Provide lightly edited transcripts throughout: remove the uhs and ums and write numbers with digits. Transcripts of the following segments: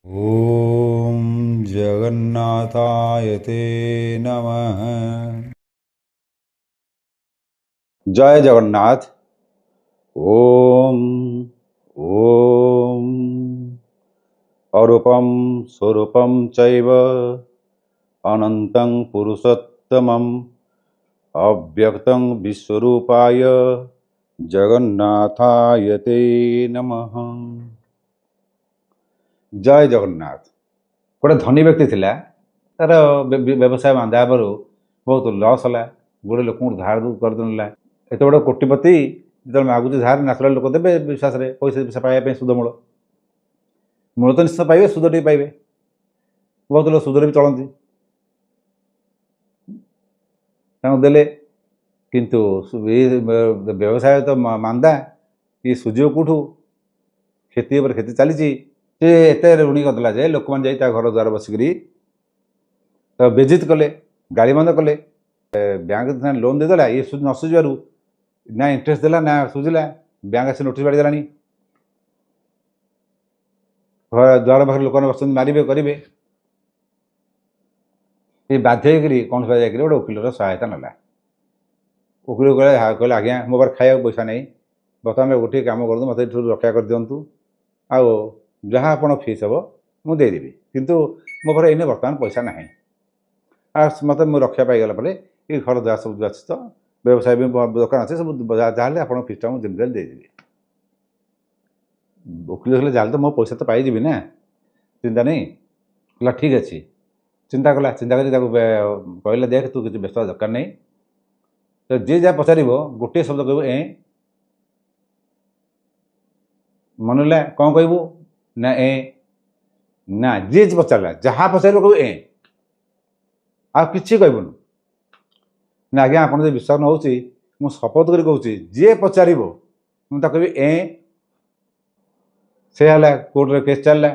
ॐ जगन्नाथाय ते नमः। जय जगन्नाथ। ॐ ॐ अरूपं स्वरूपं चैव अनन्तं पुरुषोत्तमम् अव्यक्तं विश्वरूपाय जगन्नाथाय ते नमः। जय जगन्नाथ। गोटे धनी व्यक्ति थिला, तार व्यवसाय मांदा हेबारु बहुत लस होला। गोटे लोक धार करदेला। एत बड़ कोटिपति जो मागुच धार नाचुराल लोक देवे विश्वास पैसा पैसा पाइबा सुध मूल मूल तो निश्चित पाइबे, सुध टे पाइबे। बहुत लोग सुधरे भी चलती देले, किंतु व्यवसाय तो मांदा, ये सुझीव कौटू खेती पर खेती चली सी एत ऋणी करदेला जे लोक मैंने जा घर द्वार बसिकी बेजित कले, गाड़ी बंद कले। बैंक लोन देदेला, ये न सुझारू ना इंटरेस्ट देला ना सुझिला। बैंक आस नोटिस बाड़ी देलानी, द्वार पाखे लोक बस मारे करेंगे। ये बाध्य कौन जा गोटे वकिल सहायता नाला। वकिल कहले आज्ञा मो पास खाया पैसा नहीं, बर्तमान गोटे कम कर मत रक्षा कर दिंतु, आ जहाँ आप फीस हम मुदेदेवी, किंतु मो पास एने बर्तमान पैसा ना। मत रक्षा पाईगला ये घर द्वार सब अच्छी तो व्यवसाय भी दरकार अच्छे सब जहाँ आप फीसटा मुझे जेमती देदेवी। वकिल कहले जहाँ तो मो पैसा तो पाई ना, चिंता नहीं। कहला ठीक अच्छे। चिंता कला, चिंता कर कहला देख तू किसी व्यस्त दरकार नहीं, तो जी जहाँ पचार गोटे शब्द कह मनला कौन कहबू ना ना जी पचारा जहाँ पचार कह आ कि कहबुन ना। आज्ञा आप विश्वास न हो मु शपथ कर कहूँ जी पचार मुझे कह से है कोर्टे केस चलला।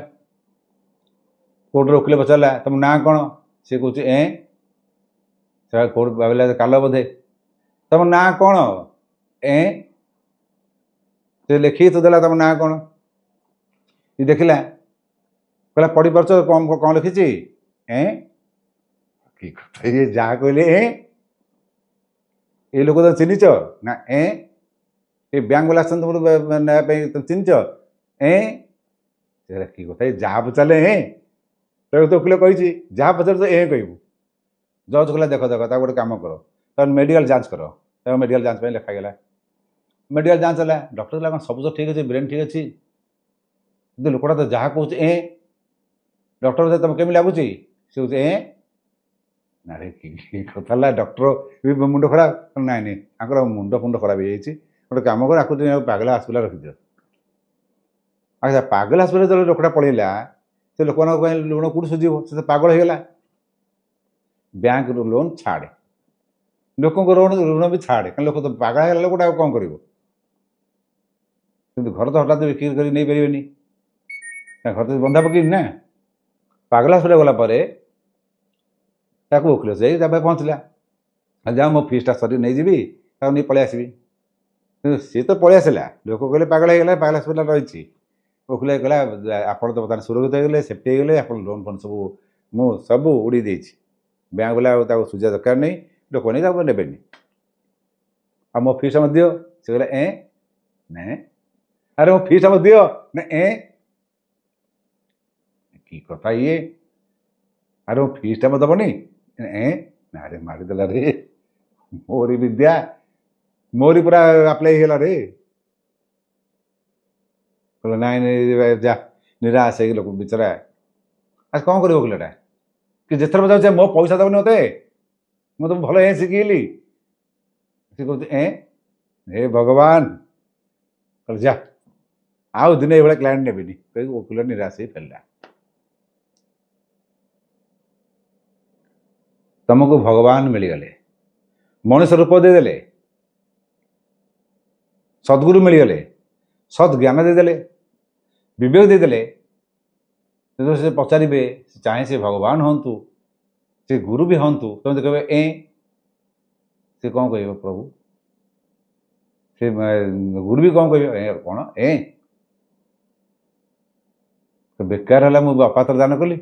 कोर्टे वकिल पचारा तुम ना कौन, सी कह कोर्ट भाविला काल बोधे तुम ना कौन से लिखी तो देला तुम ना कौन। ये देखला कहला पढ़ी पार्छ कौन कौन लिखी ये जहाँ कहले ये लोक तो चिन्हिच ना ये बैंक वाला तुम चिन्हिच कि कथा जहाँ पचारे तो वकिल कही जहाँ पचार तो कहबू। जज कहला देख देख गोटे कम कर मेडिकल जांच कर। मेडिकल जांच लिखागला। मेडिकल जांच है, डॉक्टर कहला सब तो ठीक अच्छे, ब्रेन ठीक अच्छी, लोकटा तो जहाँ कह डॉक्टर तुम केमी लगुच सी कह ना कथा डॉक्टर भी मुंड खराब ना नहीं मुंड फुंड खराब हो गोटे कम कर आपको पागल हस्पिटाल रखिद। अच्छा पागल हस्पिटाल जो लोकटा पलैला से लोक लोन कौट सुझीब, से तो पागल होगा। बैंक लोन छाड़े, लोक ऋण भी छाड़े, कहीं लोक तो पागल है लोकटा कौन कर। घर तो हठात बिक्री कर नहीं पारे, घर तो बंधा पकड़ ना। पागल हस्पिटाल गलापर वकिल से पहुँचला, जहाँ मो फीसटा सरी नहीं जी नहीं पलि आसबि। सी तो पलि आसला, लोक कहले पागल होगा, पागल हस्पिटाल रही। वकिल कहला आप तो बर्तमान सुरक्षित हो गए, सेफ्टी हो गए, आप लोन फोन सब मु सब उड़ी दे। बैंक वाला सुझा दरकार नहीं, लोक नहीं ने आ मो फीस दिव से कहला ना अरे मो फीस दिव ना कि कथा ये अरे मो फीसटा मत दबनी ना रे मारिदेला रे मोरी विद्या मोरी पूरा आप्लाय होगा रे। कहला नाई जा निराश है लोक बेचारा आज कौन कर वकिलटा कि जिते पचार मो पैसा दबनी मत मुझे भल शिखली सी कह हे भगवान कह जा आउ दिन ये क्लाएंट नेबिनी कह वकिल निराश ही फेरला। तुमको भगवान मिलगले, मनुष्य रूप देदेले, सद्गुरु मिलगले, सद ज्ञान देदेले, विवेक देदेले। जो से पचारे चाहे से भगवान हूँ से गुरु भी हूँ तुम तो कहे से कौन कह प्रभु से गुरु भी कौन कह कौन तो बेकार है मुझे अपात्र दान कली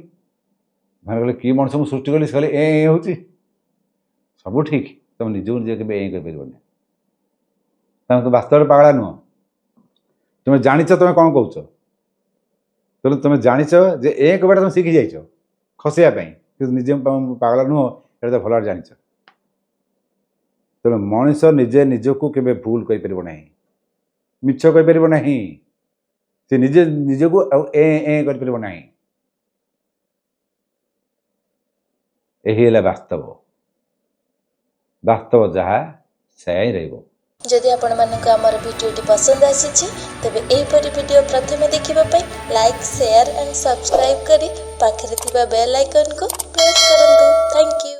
मैंने कहले कि मनुष्य मुझे सृष्टि कली कहले ए हूँ सब ठीक तुम निजक निजे के ए कर तुम तो वास्तव पागला नुह तुम जाच तुम कौन कौच तो तुम जाच जे ए कबाटा तुम शिखी जाइछ खसापी कि निजे पागला नुह ये तो भल जाच तेणु मनीष निजे निजक के भूल कहीपर ना मिछ कहीपर ना सी निजे निजक ए कर ना यही है वास्तव वास्तव जहाँ से ही रही जदि आपण मानक आमर भिडियोटी पसंद आसी तेबे एहिपरि भिडियो प्रथमे देखिबा पई लाइक शेयर एंड सब्सक्राइब करी पाखरे थिबा बेल आइकन को प्रेस करंतु। Thank you.